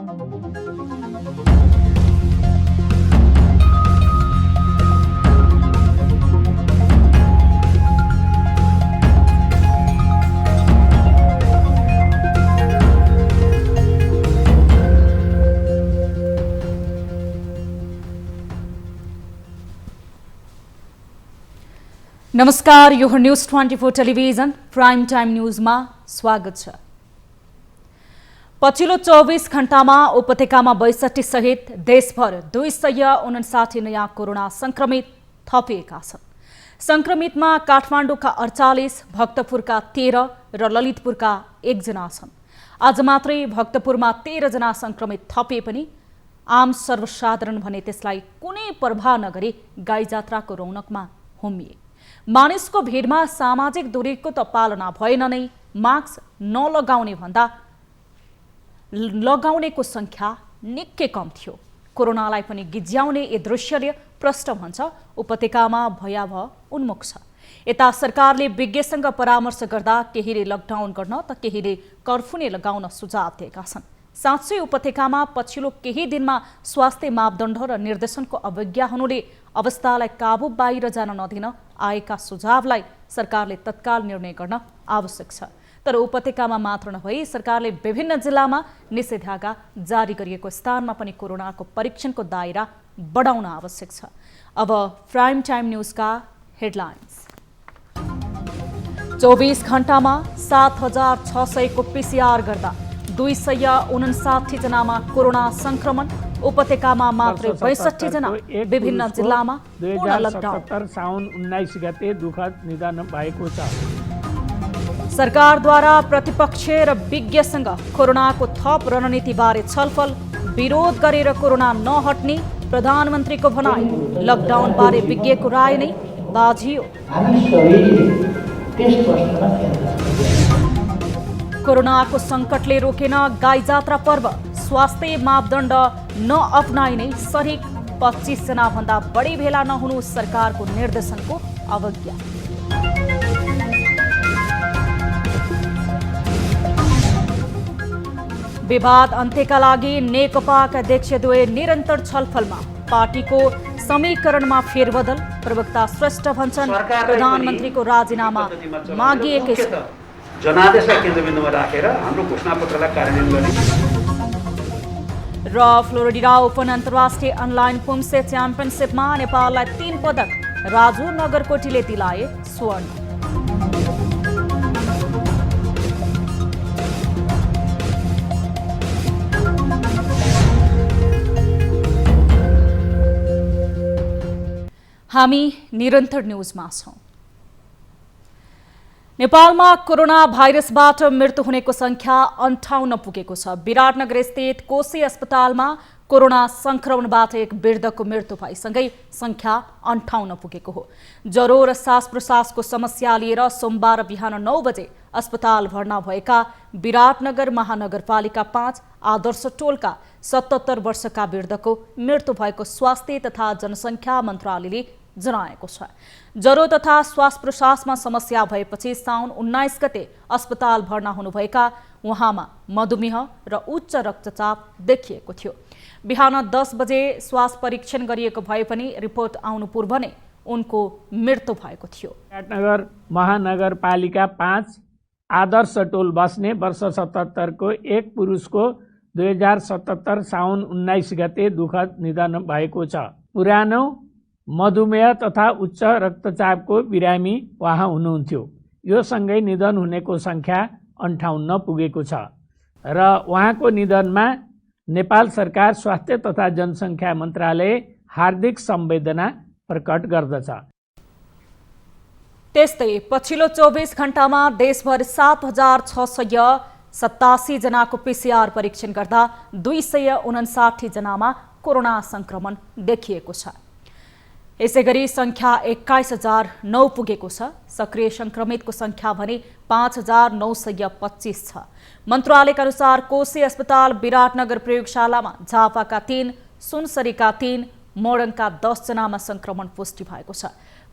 नमस्कार, यो news 24 television prime time न्यूजमा स्वागत छ। पछिल्लो 24 घण्टामा उपत्यकामा 62 सहित देशभर 259 नयाँ कोरोना संक्रमित थपिएका छन्। संक्रमितमा काठमाडौँका 48, भक्तपुरका 13 र ललितपुरका 1 जना छन्। आज मात्रै भक्तपुरमा 13 जना संक्रमित थपिए पनि आम सर्वसाधारण भने त्यसलाई कुनै प्रभाव नगरी गाईजात्राको रौनकमा होमिए। मानिसको भिडमा सामाजिक दूरीको त पालना भएन नै, मास्क नलगाउने भन्दा लगाउनेको संख्या निकै कम थियो। कोरोनालाई पनि गिज्याउने यो दृश्यले प्रष्ट भन्छ उपत्यकामा भयावह उन्मुख छ। यता सरकारले विज्ञसँग परामर्श गर्दा केहीले लकडाउन गर्न त केहीले कर्फ्यू नै लगाउन सुझाव दिएका छन्। साँच्चै उपत्यकामा पछिल्लो केही दिनमा स्वास्थ्य मापदण्ड र निर्देशनको अवज्ञा हुनुले अवस्थालाई काबू बाहिर जान नदिन आएका सुझावलाई सरकारले तत्काल निर्णय गर्न आवश्यक छ। तर उपत्यकामा मात्र नभई सरकारले विभिन्न जिल्लामा निषेधाज्ञा जारी गरिएको स्थानमा पनि कोरोनाको परीक्षणको दायरा बढाउन आवश्यक छ। अब प्राइम टाइम न्यूजका हेडलाइन्स। 24 घण्टामा 7600 को पीसीआर गर्दा 259 जनामा कोरोना संक्रमण। उपत्यकामा मात्र 62 जना, विभिन्न जिल्लामा पूर्ण लकडाउन। साउन 19 गते दुःखद निधन भएको छ। सरकारद्वारा प्रतिपक्ष र विज्ञसँग कोरोनाको थप रणनीतिबारे छलफल। विरोध गरेर कोरोना नहट्ने प्रधानमन्त्रीको भनाई। लकडाउनबारे विज्ञको राय नै बाझियो। कोरोनाको सङ्कटले रोकेन गाईजात्रा पर्व। स्वास्थ्य मापदण्ड नअपनाइने सरिक 25 जना भन्दा बढी भेला नहुनु सरकारको निर्देशनको अवज्ञा। विवाद अन्त्यका लागि नेकपाका अध्यक्षद्वय निरन्तर छलफलमा। पार्टीको समीकरणमा फेरबदल। प्रवक्ता श्रेष्ठ भन्छन् प्रधानमन्त्रीको राजीनामा मागिएकै छ। जनादेशलाई केन्द्रबिन्दुमा राखेर हाम्रो घोषणापत्रलाई कार्यान्वयन गर्ने। र फ्लोरिडा ओपन अन्तर्राष्ट्रिय अनलाइन पुम्से च्याम्पियनसिपमा नेपाललाई 3 पदक। राजु नगरकोटीले दिलाए स्वर्ण। हामी निरन्तर न्यूजमा छौं। नेपालमा कोरोना भाइरसबाट मृत्यु हुनेको संख्या 58 पुगेको छ। विराटनगर स्थित कोशी अस्पतालमा कोरोना संक्रमणबाट एक वृद्धको मृत्यु भएसँगै संख्या 58 पुगेको हो। ज्वरो र सास प्रश्वासको समस्या लिएर सोमबार बिहान 9 बजे अस्पताल भर्ना भएका विराटनगर महानगरपालिका 5 आदर्श टोलका 77 वर्षका वृद्धको मृत्यु भएको स्वास्थ्य तथा जनसङ्ख्या मन्त्रालयले जनाएको छ। ज्वरो तथा श्वास प्रश्वासमा समस्या भएपछि साउन 19 गते अस्पताल भर्ना हुनुभएका उहाँमा मधुमेह र उच्च रक्तचाप देखिएको थियो। बिहान 10 बजे श्वास परीक्षण गरिएको भए पनि रिपोर्ट आउनु पूर्व नै उनको मृत्यु भएको थियो। विराटनगर महानगरपालिका 5 आदर्श टोल बस्ने वर्ष 77 को एक पुरुषको 2077 साउन 19 गते दुःखद निधन भएको छ। पुरानो मधुमेह तथा उच्च रक्तचापको बिरामी उहाँ हुनुहुन्थ्यो। यो सँगै निधन हुनेको संख्या 58 पुगेको छ र उहाँको निधनमा नेपाल सरकार स्वास्थ्य तथा जनसङ्ख्या मन्त्रालय हार्दिक संवेदना प्रकट गर्दछ। त्यस्तै पछिल्लो 24 घण्टामा देशभर 7687 जनाको पीसीआर परीक्षण गर्दा 259 जनामा कोरोना संक्रमण देखिएको छ। यसैगरी संख्या 21009 पुगेको छ। सक्रिय संक्रमितको संख्या भने 5925 छ। मन्त्रालयका अनुसार कोशी अस्पताल, विराटनगर प्रयोगशालामा झापाका 3, सुनसरीका 3, मोरङका 10 जनामा संक्रमण पुष्टि भएको छ।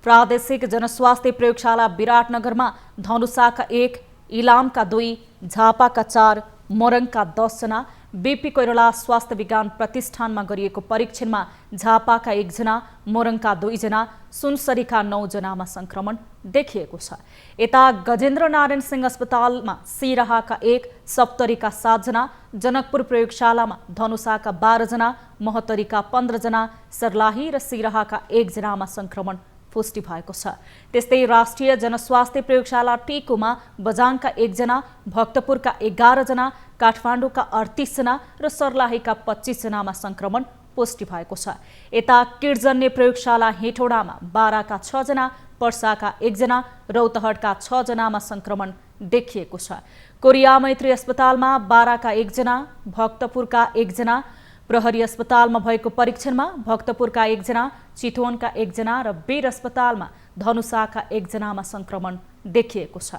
प्रादेशिक जनस्वास्थ्य प्रयोगशाला विराटनगरमा धनुषाका 1, इलामका 2, झापाका 4, मोरङका 10 जना, बीपी कोइराला स्वास्थ्य विज्ञान प्रतिष्ठानमा गरिएको परीक्षणमा झापाका 1 जना, मोरङका 2 जना, सुनसरीका 9 जनामा संक्रमण देखिएको छ। यता गजेन्द्र नारायण सिंह अस्पतालमा सिराहाका 1, सप्तरीका 7 जना, जनकपुर प्रयोगशालामा धनुषाका 12 जना, महतरीका 15 जना, सर्लाही र सिराहाका 1 जनामा संक्रमण पुष्टि भएको छ। त्यस्तै राष्ट्रिय जनस्वास्थ्य प्रयोगशाला टिकुमा बझाङका 1 जना, भक्तपुरका 11 जना, काठमाडौँका 38 जना र सर्लाहीका 25 जनामा संक्रमण पुष्टि भएको छ। यता किडजन्य प्रयोगशाला हेटौडामा बाराका 6 जना, पर्साका 1 जना, रौतहटका 6 जनामा संक्रमण देखिएको छ। कोरिया मैत्री अस्पतालमा बाराका 1 जना, भक्तपुरका 1 जना, प्रहरी अस्पतालमा भएको परीक्षणमा भक्तपुरका 1 जना, चितवनका 1 जना र वीर अस्पतालमा धनुषाका 1 जनामा संक्रमण देखिएको छ।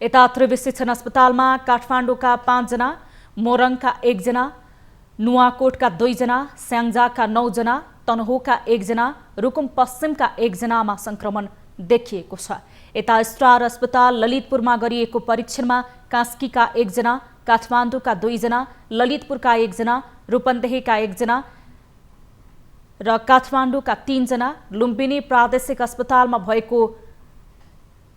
यता त्रिवी शिक्षण अस्पतालमा काठमाडौँका 5 जना, मोरङका 1 जना, नुवाकोटका 2 जना, स्याङ्जाका 9 जना, तनहुका 1 जना, रुकुम पश्चिमका 1 जनामा संक्रमण देखिएको छ। यता स्टार अस्पताल ललितपुरमा गरिएको परीक्षणमा कास्कीका 1 जना, काठमाडौँका 2 जना, ललितपुरका 1 जना, रूपन्देहीका 1 जना र काठमाडौँका 3 जना, लुम्बिनी प्रादेशिक अस्पतालमा भएको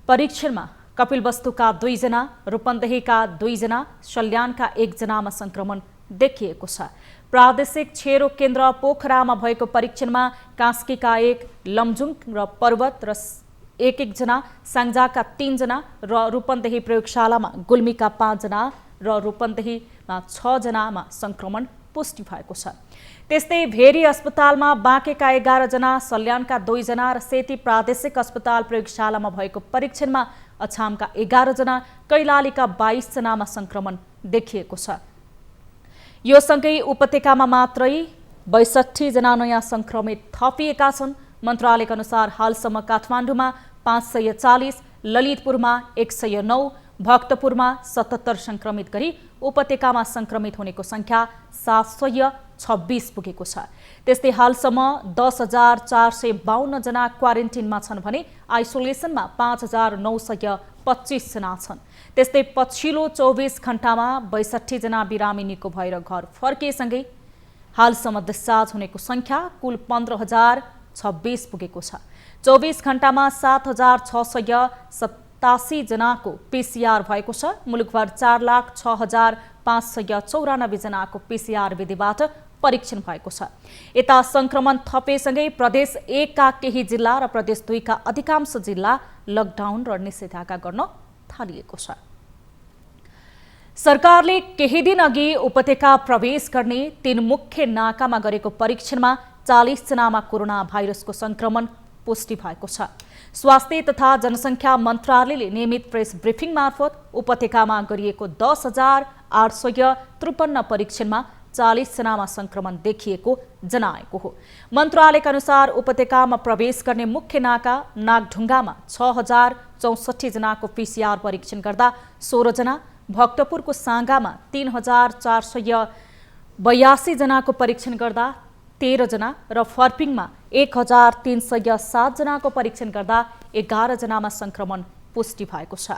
परीक्षणमा कपिलवस्तुका 2 जना, रूपन्देहीका 2 जना, सल्यानका 1 जनामा संक्रमण देखिएको छ। प्रादेशिक छेरो केन्द्र पोखरामा भएको परीक्षणमा कास्कीका 1, लमजुङ र पर्वत र 1 जना, स्याङ्जाका 3 जना र रूपन्देही प्रयोगशालामा गुल्मीका 5 जना र रूपन्देहीमा 6 जनामा संक्रमण पुष्टि भएको छ। त्यस्तै भेरी अस्पतालमा बाँकेका 11 जना, सल्यानका 2 जना र सेती प्रादेशिक अस्पताल प्रयोगशालामा भएको परीक्षणमा अछामका 11 जना, कैलालीका 22 जनामा संक्रमण देखिएको छ। यो सँगै उपत्यकामा मात्रै 62 जना नयाँ संक्रमित थपिएका छन्। मन्त्रालयका अनुसार हालसम्म काठमाडौँमा 540, ललितपुरमा 109, भक्तपुरमा 77 संक्रमित गरी उपत्यकामा संक्रमित हुनेको संख्या 726 पुगेको छ। त्यस्तै हालसम्म 10,452 जना क्वारेन्टिनमा छन् भने आइसोलेसनमा 5,925 जना छन्। त्यस्तै पछिल्लो 24 घण्टामा 62 जना बिरामी निको भएर घर फर्किएसँगै हालसम्म डिस्चार्ज हुनेको संख्या कुल 15,026 पुगेको छ। 24 घण्टामा 7,687 जनाको पीसीआर भएको छ। मुलुकभर 4,06,594 जनाको पीसीआर विधिबाट परीक्षण भएको छ। यता संक्रमण थपेसँगै प्रदेश 1 का केही जिल्ला र प्रदेश 2 का अधिकांश जिल्ला लकडाउन र निषेधाज्ञा गर्न थालिएको छ। सरकारले केही दिन अघि उपत्यका प्रवेश गर्ने 3 मुख्य नाकामा गरेको परीक्षणमा 40 जनामा कोरोना भाइरसको संक्रमण पुष्टि भएको छ। स्वास्थ्य तथा जनसङ्ख्या मन्त्रालयले नियमित प्रेस ब्रिफिङ मार्फत उपत्यकामा गरिएको 10,853 परीक्षणमा 40 जनामा संक्रमण देखिएको जनाएको हो। मन्त्रालयका अनुसार उपत्यकामा प्रवेश गर्ने मुख्य नाका नागढुङ्गामा 6,064 जनाको पीसीआर परीक्षण गर्दा 16 जना, भक्तपुरको साँगामा 3,482 जनाको परीक्षण गर्दा 13 जना र फर्पिङमा 1,307 जनाको परीक्षण गर्दा 11 जनामा संक्रमण पुष्टि भएको छ।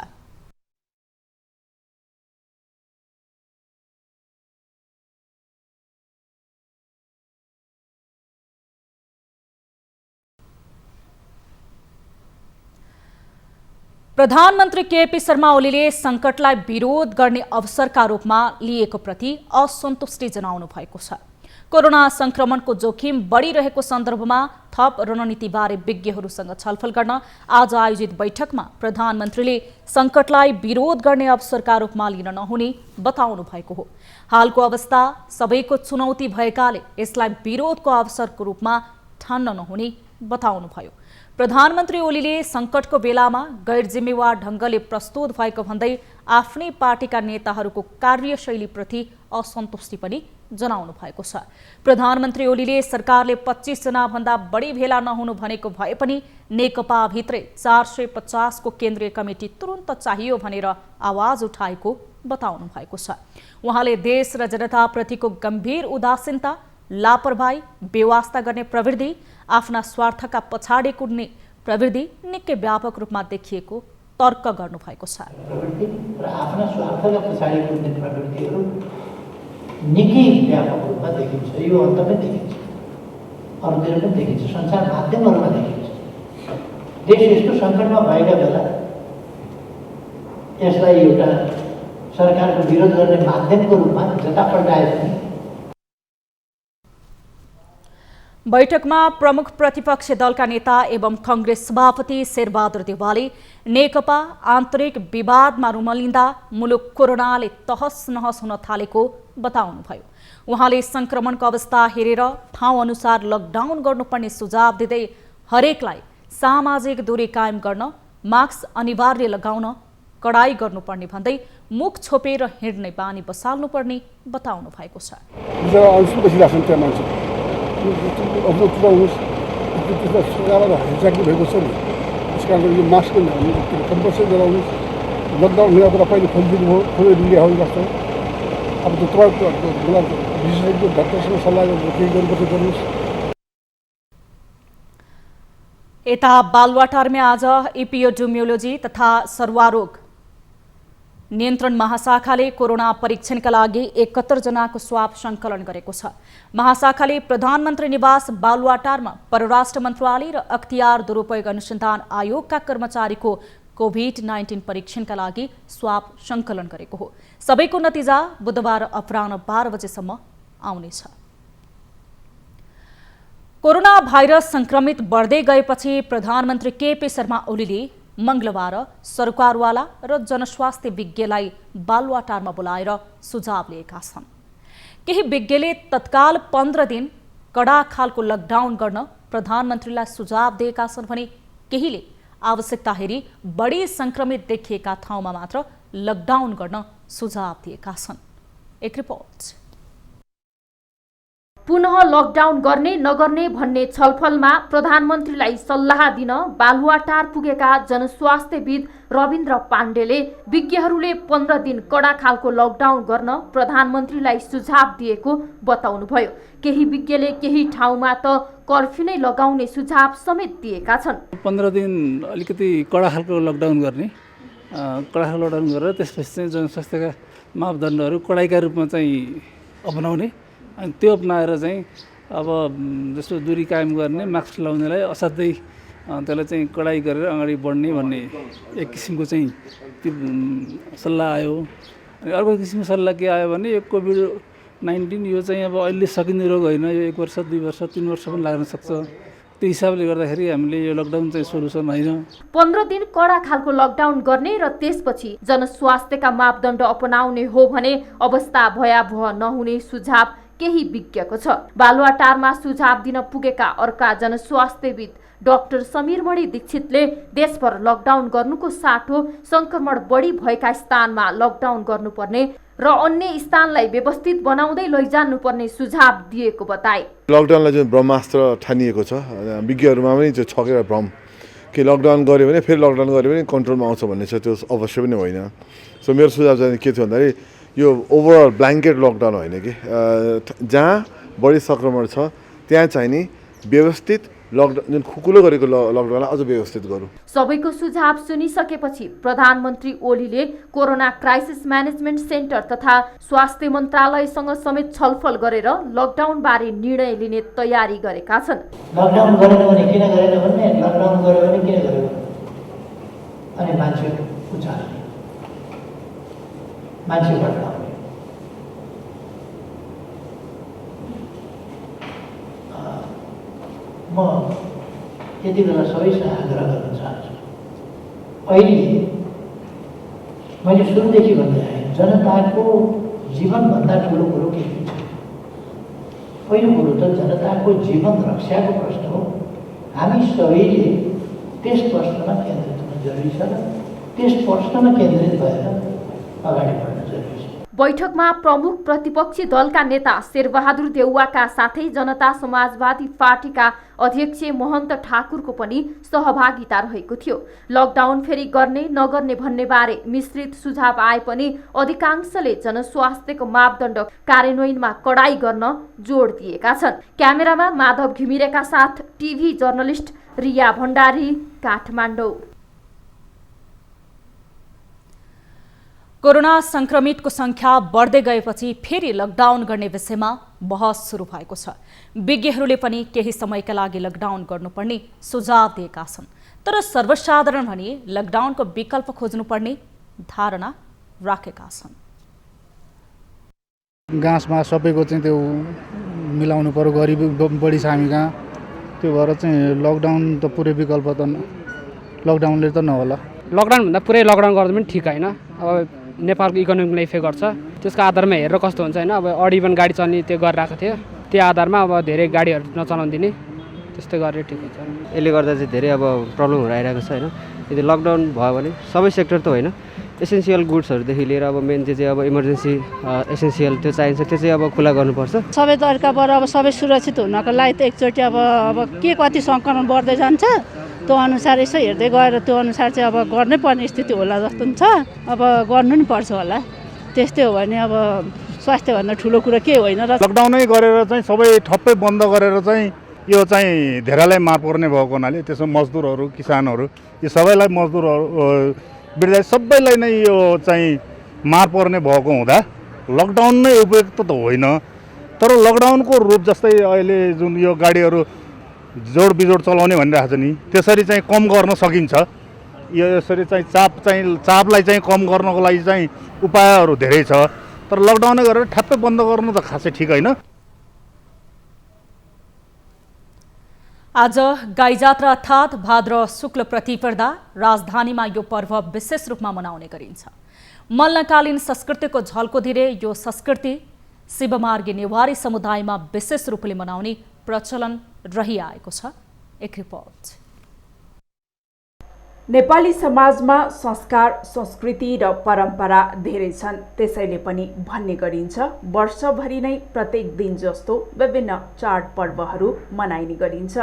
प्रधानमन्त्री केपी शर्मा ओलीले संकटलाई विरोध गर्ने अवसरका रूपमा लिएको प्रति असन्तुष्टि जनाउनु भएको छ। कोरोना संक्रमणको जोखिम बढिरहेको सन्दर्भमा थप रणनीतिबारे विज्ञहरूसँग छलफल गर्न आज आयोजित बैठकमा प्रधानमन्त्रीले संकटलाई विरोध गर्ने अवसरका रूपमा लिन नहुने बताउनु भएको हो। हालको अवस्था सबैको चुनौती भएकाले यसलाई विरोधको अवसरको रूपमा ठान्न नहुने बताउनुभयो। प्रधानमन्त्री ओलीले संकटको बेलामा गैर जिम्मेवार ढंगले प्रस्तुत भएको भन्दै आफ्नै पार्टीका नेताहरूको कार्यशैलीप्रति असन्तुष्टि पनि जनाउनु भएको छ। प्रधानमन्त्री ओलीले सरकारले 25 जना भन्दा बढी भेला नहुनु भनेको भए पनि नेकपा भित्रै 450 को केन्द्रीय कमिटी तुरुन्त चाहियो भनेर आवाज उठाएको बताउनु भएको छ। उहाँले देश र जनताप्रतिको गम्भीर उदासीनता, लापरवाही, बेवास्ता गर्ने प्रवृत्ति, आफ्ना स्वार्थका पछाडि कुद्ने प्रवृत्ति निकै व्यापक रूपमा देखिएको तर्क गर्नुभएको छ। र आफ्ना स्वार्थका पछाडि कुद्ने प्रवृत्तिहरू निकै व्यापक रूपमा देखिन्छ, यो अन्तमै देखिन्छ, अरूतिर पनि देखिन्छ, सञ्चार माध्यमहरूमा देखिन्छ। देश यस्तो सङ्कटमा भएका बेला यसलाई एउटा सरकारको विरोध गर्ने माध्यमको रूपमा जता पल्टाए पनि। बैठकमा प्रमुख प्रतिपक्षी दलका नेता एवं कांग्रेस सभापति शेरबहादुर देउवाले नेकपा आन्तरिक विवादमा रुमलिँदा मुलुक कोरोनाले तहस नहस हुन थालेको बताउनुभयो। उहाँले संक्रमणको अवस्था हेरेर ठाउँ अनुसार लकडाउन गर्नुपर्ने सुझाव दिँदै हरेकलाई सामाजिक दूरी कायम गर्न, मास्क अनिवार्य लगाउन कडाई गर्नुपर्ने भन्दै मुख छोपेर हिँड्ने बानी बसाल्नुपर्ने बताउनु भएको छ। भएको छ नि, त्यस कारणले यो मास्क कम्पलसरी गराउनुहोस्। लकडाउन हुने कुरा पहिले खोलिदिनु हो, खोलिदिनु हो जस्तो। अब त्यो तपाईँको विशेषज्ञ डाक्टरसँग सल्लाह केही गर्नुपर्छ गर्नुहोस्। यता बालुवाटारमा आज एपियोडेमियोलोजी तथा सर्वारोग नियन्त्रण महाशाखाले कोरोना परीक्षणका लागि 71 जनाको स्वाब सङ्कलन गरेको छ। महाशाखाले प्रधानमन्त्री निवास बालुवाटारमा परराष्ट्र मन्त्रालय र अख्तियार दुरुपयोग अनुसन्धान आयोगका कर्मचारीको कोभिड-19 परीक्षणका लागि स्वाब सङ्कलन गरेको हो। सबैको नतिजा बुधबार अपराह्न 12 बजेसम्म आउनेछ। कोरोना भाइरस संक्रमित बढ्दै गएपछि प्रधानमन्त्री केपी शर्मा ओलीले मंगलबार सरकारवाला र जनस्वास्थ्य विज्ञलाई बालुवाटारमा बोलाएर सुझाव लिएका छन्। केही विज्ञले तत्काल 15 दिन कडा खालको लकडाउन गर्न प्रधानमन्त्रीलाई सुझाव दिएका छन् भने केहीले आवश्यकता हेरी बढी संक्रमित देखिएका ठाउँमा मात्र लकडाउन गर्न सुझाव दिएका छन्। एक रिपोर्ट। पुनः लकडाउन गर्ने नगर्ने भन्ने छलफलमा प्रधानमन्त्रीलाई सल्लाह दिन बालुवाटार पुगेका जनस्वास्थ्यविद रविन्द्र पाण्डेले विज्ञहरूले 15 दिन कडा खालको लकडाउन गर्न प्रधानमन्त्रीलाई सुझाव दिएको बताउनुभयो। केही विज्ञले केही ठाउँमा त कर्फ्यू नै लगाउने सुझाव समेत दिएका छन्। 15 दिन अलिकति कडा खालको लकडाउन गर्ने, कडा खालको लकडाउन गरेर त्यसपछि चाहिँ जनस्वास्थ्यका मापदण्डहरू कडाइका रूपमा चाहिँ अपनाउने, अनि त्यो अपनाएर चाहिँ अब जस्तो दूरी कायम गर्ने, मास्क लगाउनेलाई असाध्यै त्यसलाई चाहिँ कडाई गरेर अगाडि बढ्ने भन्ने एक किसिमको चाहिँ त्यो सल्लाह आयो। अनि अर्को किसिमको सल्लाह के आयो भने यो कोभिड-19 यो चाहिँ अब अहिले सकिने रोग होइन, यो 1 वर्ष 2 वर्ष 3 वर्ष पनि लाग्न सक्छ। त्यो हिसाबले गर्दाखेरि हामीले यो लकडाउन चाहिँ सोलुसन होइन। 15 दिन कडा खालको लकडाउन गर्ने र त्यसपछि जनस्वास्थ्यका मापदण्ड अपनाउने हो भने अवस्था भयावह नहुने सुझाव केही विज्ञको छ। बालुवाटारमा सुझाव दिन पुगेका अर्का जनस्वास्थ्यविद डाक्टर समीरमणि दीक्षितले देशभर लकडाउन गर्नुको साटो संक्रमण बढी भएका स्थानमा लकडाउन गर्नुपर्ने र अन्य स्थानलाई व्यवस्थित बनाउँदै लैजानुपर्ने सुझाव दिएको बताए। लकडाउनलाई चाहिँ ब्रह्मास्त्र ठानिएको छ, विज्ञहरूमा पनि त्यो छकेर भ्रम कि लकडाउन गऱ्यो भने फेरि लकडाउन गऱ्यो भने कन्ट्रोलमा आउँछ भन्ने छ। त्यो अवश्य पनि होइन। सो मेरो सुझाव चाहिँ के थियो भन्दाखेरि यो ओभरअल ब्ल्याङ्केट लकडाउन होइन कि, जहाँ बढी सङ्क्रमण छ त्यहाँ चाहिँ नि व्यवस्थित लकडाउन, जुन खुकुलो गरेको लकडाउनलाई अझ व्यवस्थित गरौँ। सबैको सुझाव सुनिसकेपछि प्रधानमन्त्री ओलीले कोरोना क्राइसिस म्यानेजमेन्ट सेन्टर तथा स्वास्थ्य मन्त्रालयसँग समेत छलफल गरेर लकडाउन बारे निर्णय लिने तयारी गरेका छन्। लकडाउन गरेन भने किन गरेन भन्ने, लकडाउन गर्यो भने किन गर्यो अनि मान्छे उचाल्ने, मान्छे भड्काउने। म यति बेला सबैसँग आग्रह गर्न चाहन्छु। अहिले मैले सुरुदेखि भन्दै आएँ, जनताको जीवनभन्दा ठुलो कुरो केही छ। पहिलो कुरो त जनताको जीवन रक्षाको प्रश्न हो। हामी सबैले त्यस प्रश्नमा केन्द्रित हुन जरुरी छ र त्यस प्रश्नमा केन्द्रित भएर अगाडि बढ्न जरुरी छ। बैठकमा प्रमुख प्रतिपक्षी दलका नेता शेरबहादुर देउवाका साथै जनता समाजवादी पार्टीका अध्यक्ष महन्त ठाकुरको पनि सहभागिता रहेको थियो। लकडाउन फेरि गर्ने नगर्ने भन्ने बारे मिश्रित सुझाव आए पनि अधिकांशले जनस्वास्थ्यको मापदण्ड कार्यान्वयनमा कडाई गर्न जोड दिएका छन्। क्यामेरामा माधव घिमिरेका साथ TV journalist Riya Bhandari, Kathmandu. Corona संक्रमितको संख्या बढ्दै गएपछि फेरि लकडाउन गर्ने विषयमा बहस सुरु भएको छ। विज्ञहरूले पनि केही समयका लागि लकडाउन गर्नुपर्ने सुझाव दिएका छन्, तर सर्वसाधारण भने लकडाउनको विकल्प खोज्नुपर्ने धारणा राखेका छन्। गाँसमा सबैको चाहिँ त्यो मिलाउनु पर्यो, गरिब बढी छ हामी कहाँ, त्यो भएर चाहिँ लकडाउन त पुरै विकल्प त लकडाउनले त नहोला। लकडाउन भन्दा पुरै लकडाउन गर्दा पनि ठिक होइन। अब नेपालको इकोनोमीलाई इफेक्ट गर्छ, त्यसको आधारमा हेरेर कस्तो हुन्छ होइन। अब अडी इभन गाडी चल्ने त्यो गरिरहेको थियो, त्यो आधारमा अब धेरै गाडीहरू नचलाउनु दिने, त्यस्तै गरेर ठिक हुन्छ। यसले गर्दा चाहिँ धेरै अब प्रब्लमहरू आइरहेको छ होइन। यदि लकडाउन भयो भने सबै सेक्टर त होइन, एसेन्सियल गुड्सहरूदेखि लिएर अब मेन चाहिँ अब इमर्जेन्सी एसेन्सियल त्यो चाहिन्छ, त्यो चाहिँ अब खुला गर्नुपर्छ। सबै तरिकाबाट अब सबै सुरक्षित हुनको लागि त एकचोटि अब के कति सङ्क्रमण बढ्दै जान्छ त्यो अनुसार यसो हेर्दै गएर त्यो अनुसार चाहिँ अब गर्नै पर्ने स्थिति होला जस्तो पनि छ। अब गर्नु नि पर्छ होला, त्यस्तै हो भने अब स्वास्थ्यभन्दा ठुलो कुरो के होइन र। लकडाउनै गरेर चाहिँ सबै ठप्पै बन्द गरेर चाहिँ यो चाहिँ धेरैलाई मार पर्ने भएको हुनाले त्यसमा मजदुरहरू, किसानहरू, यो सबैलाई मजदुरहरू, वृद्ध सबैलाई नै यो चाहिँ मार पर्ने भएको हुँदा लकडाउन नै उपयुक्त त होइन। तर लकडाउनको रूप जस्तै अहिले जुन यो गाडीहरू जोड बिजोड चलाउने भनिरहेको छ नि, त्यसरी चाहिँ कम गर्न सकिन्छ। यो यसरी चाहिँ चापलाई चाहिँ कम गर्नको लागि चाहिँ उपायहरू धेरै छ, तर लकडाउन गरेर ठ्याप्पै बन्द गर्नु त खासै ठिक होइन। आज गाई जात्रा अर्थात् भाद्र शुक्ल प्रतिपदा राजधानीमा यो पर्व विशेष रूपमा मनाउने गरिन्छ। मल्लकालीन संस्कृतिको झल्को दिँदै यो संस्कृति शिवमार्गी नेवारी समुदायमा विशेष रूपले मनाउने प्रचलन रहिआएको छ। एक रिपोर्ट। नेपाली समाजमा संस्कार, संस्कृति र परम्परा धेरै छन्, त्यसैले पनि भन्ने गरिन्छ वर्षभरि नै प्रत्येक दिन जस्तो विभिन्न चाडपर्वहरू मनाइने गरिन्छ।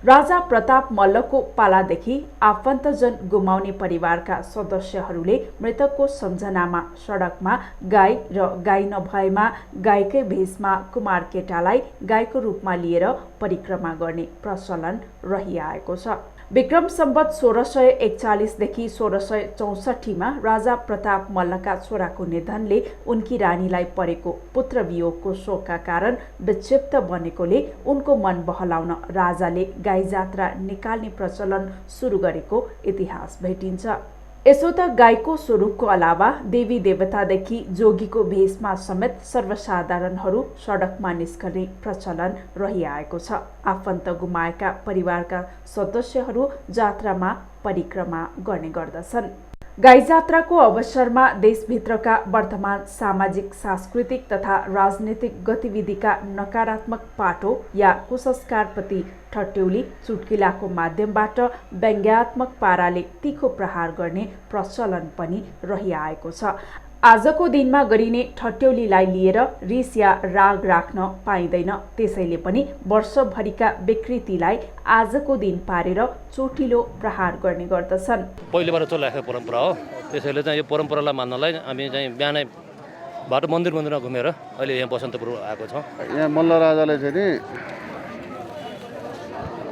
राजा प्रताप मल्लको पालादेखि आफन्तजन गुमाउने परिवारका सदस्यहरूले मृतकको सम्झनामा सडकमा गाई र गाई नभएमा गाईकै भेषमा कुमार केटालाई गाईको रूपमा लिएर परिक्रमा गर्ने प्रचलन रहिआएको छ। विक्रम सम्वत 1641 देखि 1664 राजा प्रताप मल्लका छोराको निधनले उनकी रानीलाई परेको पुत्र वियोगको शोकका कारण विक्षिप्त बनेकोले उनको मन बहलाउन राजाले गाई जात्रा निकाल्ने प्रचलन सुरु गरेको इतिहास भेटिन्छ। यसो त गाईको स्वरूपको अलावा देवी देवतादेखि जोगीको भेषमा समेत सर्वसाधारणहरू सडकमा निस्कने प्रचलन रहिआएको छ। आफन्त गुमाएका परिवारका सदस्यहरू जात्रामा परिक्रमा गर्ने गर्दछन्। गाई जात्राको अवसरमा देशभित्रका वर्तमान सामाजिक, सांस्कृतिक तथा राजनीतिक गतिविधिका नकारात्मक पाटो या कुसंस्कारप्रति ठट्यौली, चुटकिलाको माध्यमबाट व्यङ्ग्यात्मक पाराले तीखो प्रहार गर्ने प्रचलन पनि रहिआएको छ। आजको दिनमा गरिने ठट्यौलीलाई लिएर रिस या राग राख्न पाइँदैन, त्यसैले पनि वर्षभरिका विकृतिलाई आजको दिन पारेर चोटिलो प्रहार गर्ने गर्दछन्। पहिलेबाट चलिरहेको परम्परा हो, त्यसैले चाहिँ यो परम्परालाई मान्नलाई हामी चाहिँ बिहानै बाटो मन्दिरमा घुमेर अहिले यहाँ बसन्तपुर आएको छौँ। यहाँ मल्ल राजाले चाहिँ नि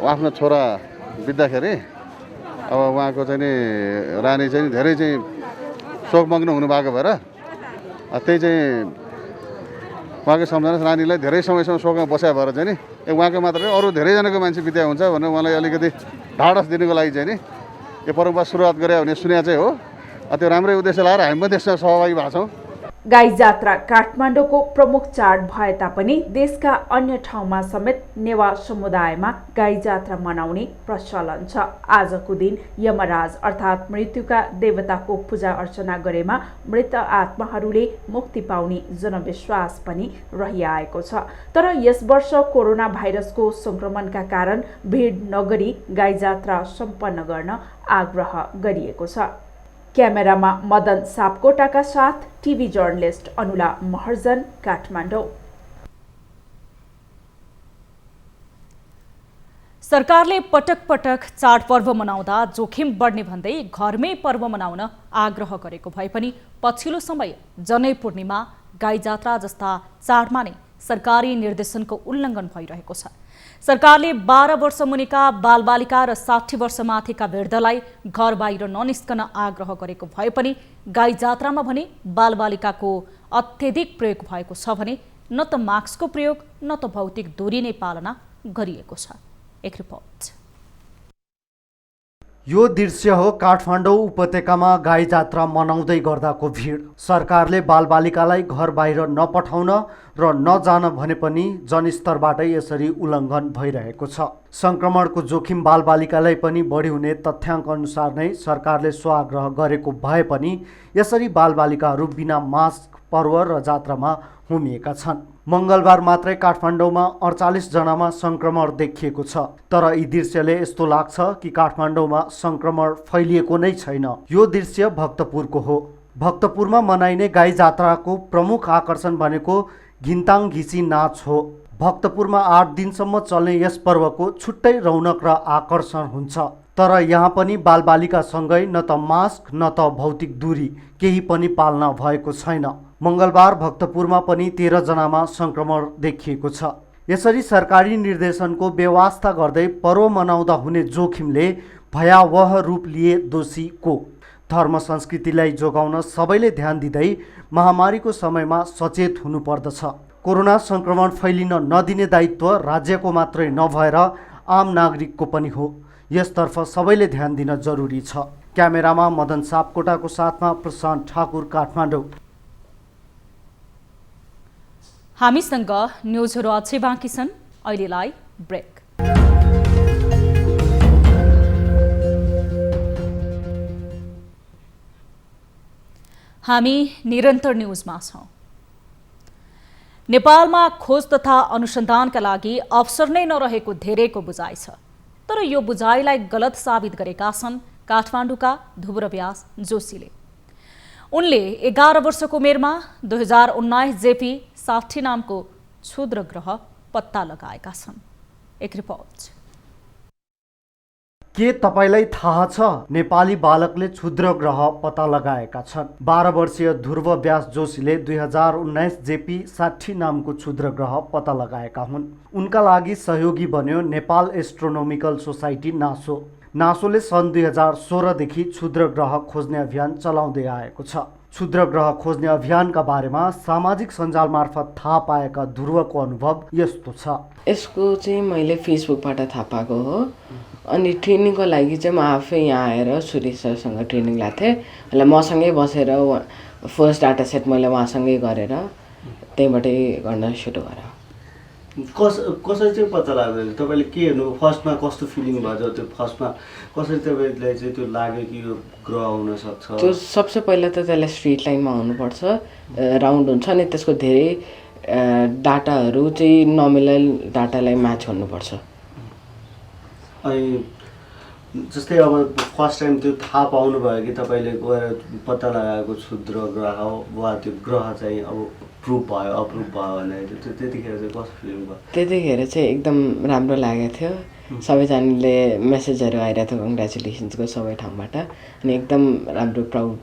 आफ्नो छोरा बित्दाखेरि अब उहाँको चाहिँ नि रानी चाहिँ धेरै चाहिँ शोकमग्न हुनुभएको भएर त्यही चाहिँ उहाँकै सम्झना रानीलाई धेरै समयसम्म शोकमा बस्या भएर चाहिँ नि उहाँको मात्र अरू धेरैजनाको मान्छे बित्या हुन्छ भनेर उहाँलाई अलिकति ढाडस दिनुको लागि चाहिँ नि यो परम्परा सुरुवात गरे भने सुन्या चाहिँ हो। त्यो राम्रै उद्देश्य लगाएर हामी पनि त्यसमा सहभागी भएको छौँ। गाई जात्रा काठमाडौँको प्रमुख चाड भए तापनि देशका अन्य ठाउँमा समेत नेवा समुदायमा गाई जात्रा मनाउने प्रचलन छ। आजको दिन यमराज अर्थात् मृत्युका देवताको पूजा अर्चना गरेमा मृत आत्माहरूले मुक्ति पाउने जनविश्वास पनि रहिआएको छ। तर यस वर्ष कोरोना भाइरसको संक्रमणका कारण भिड नगरी गाई जात्रा सम्पन्न गर्न आग्रह गरिएको छ। क्यामेरामा मदन सापकोटाका साथ टिभी जर्नलिस्ट अनुला महर्जन, काठमाडौँ। सरकारले पटक पटक चाडपर्व मनाउँदा जोखिम बढ्ने भन्दै घरमै पर्व मनाउन आग्रह गरेको भए पनि पछिल्लो समय जनै पूर्णिमा, गाई जात्रा जस्ता चाडमा नै सरकारी निर्देशनको उल्लङ्घन भइरहेको छ। सरकारले 12 वर्ष मुनिका बालबालिका र 60 वर्ष माथिका वृद्धलाई घर बाहिर ननिस्कन आग्रह गरेको भए पनि गाई जात्रामा भने बालबालिकाको अत्यधिक प्रयोग भएको छ भने न त मास्कको प्रयोग न त भौतिक दूरी नै पालना गरिएको छ। एक रिपोर्ट। यो दृश्य हो काठमाडौँ उपत्यकामा गाई जात्रा मनाउँदै गर्दाको भिड। सरकारले बालबालिकालाई घर बाहिर नपठाउन र नजान भने पनि जनस्तरबाटै यसरी उल्लङ्घन भइरहेको छ। संक्रमणको जोखिम बालबालिकालाई पनि बढी हुने तथ्याङ्क अनुसार नै सरकारले स्वाग्रह गरेको भए पनि यसरी बालबालिकाहरू बिना मास्क पर्व र जात्रामा होमिएका छन्। मङ्गलबार मात्रै काठमाडौँमा 48 जनामा संक्रमण देखिएको छ। तर यी दृश्यले यस्तो लाग्छ कि काठमाडौँमा संक्रमण फैलिएको नै छैन। यो दृश्य भक्तपुरको हो। भक्तपुरमा मनाइने गाई जात्राको प्रमुख आकर्षण भनेको घिन्ताङ घिसी नाच हो। भक्तपुरमा 8 दिनसम्म चल्ने यस पर्वको छुट्टै रौनक र आकर्षण हुन्छ। तर यहाँ पनि बालबालिकासँगै न त मास्क न त भौतिक दूरी केही पनि पालना भएको छैन। मङ्गलबार भक्तपुरमा पनि 13 जनामा संक्रमण देखिएको छ। यसरी सरकारी निर्देशनको बेवास्ता गर्दै पर्व मनाउँदा हुने जोखिमले भयावह रूप लिए दोषी को? धर्म संस्कृतिलाई जोगाउन सबैले ध्यान दिँदै महामारीको समयमा सचेत हुनुपर्दछ। कोरोना संक्रमण फैलिन नदिने दायित्व राज्यको मात्रै नभएर आम नागरिकको पनि हो। यसतर्फ सबैले ध्यान दिन जरुरी छ। क्यामेरामा मदन सापकोटाको साथमा प्रशान्त ठाकुर, काठमाडौँ। हामीसँग न्युजहरू अझै बाँकी छन्। अहिलेलाई ब्रेक। हामी निरन्तर न्युजमा छौँ। नेपालमा खोज तथा अनुसन्धानका लागि अवसर नै नरहेको धेरैको बुझाइ छ। तर यो बुझाइलाई गलत साबित गरेका छन् काठमाडौँका ध्रुवव्यास जोशीले। उनले 11 वर्षको उमेरमा 2019 जेपी 60 नामको क्षुद्र ग्रह पत्ता लगाएका छन्। एक रिपोर्ट। के तपाईलाई थाहा छ नेपाली बालकले क्षुद्र ग्रह पत्ता लगाएका छन्? 12 वर्षीय ध्रुवव्यास जोशीले 2019 जेपी 60 नामको क्षुद्र ग्रह पत्ता लगाएका हुन्। उनका लागि सहयोगी बन्यो नेपाल एस्ट्रोनोमिकल सोसाइटी नासो। नासोले सन् 2016 देखि क्षुद्र ग्रह खोज्ने अभियान चलाउँदै आएको छ। क्षुद्र ग्रह खोज्ने अभियानका बारेमा सामाजिक सञ्जाल मार्फत थाहा पाएका ध्रुवको अनुभव यस्तो छ। यसको चाहिँ मैले फेसबुकबाट थाहा पाएको हो। अनि ट्रेनिङको लागि चाहिँ म आफै यहाँ आएर सुरेश सरसँग ट्रेनिङ लिएको थिएँ। मतलब मसँगै बसेर फर्स्ट डाटा सेट मैले उहाँसँगै गरेर त्यहीँबाटै गर्न सुरु गरेँ। कसरी चाहिँ पत्ता लाग्दैन? तपाईँले के हेर्नु फर्स्टमा कस्तो फिलिङ भयो? त्यो फर्स्टमा कसरी तपाईँलाई चाहिँ त्यो लाग्यो कि यो ग्रह हुनसक्छ? त्यो सबसे पहिला त त्यसलाई स्ट्रेट लाइनमा हुनुपर्छ, राउन्ड हुन्छ। अनि त्यसको धेरै डाटाहरू चाहिँ नमिनल डाटालाई म्याच गर्नुपर्छ। अनि जस्तै अब फर्स्ट टाइम त्यो थाहा पाउनुभयो कि तपाईँले गएर पत्ता लगाएको क्षुद्र ग्रह वा त्यो ग्रह चाहिँ अब अप्रुभ भयो भने त्यतिखेर चाहिँ कस्तो फिलिङ भयो? त्यतिखेर चाहिँ एकदम राम्रो लागेको थियो। सबैजनाले मेसेजहरू आइरहेको थियो कङ्ग्रेचुलेसन्सको सबै ठाउँबाट। अनि एकदम राम्रो प्राउड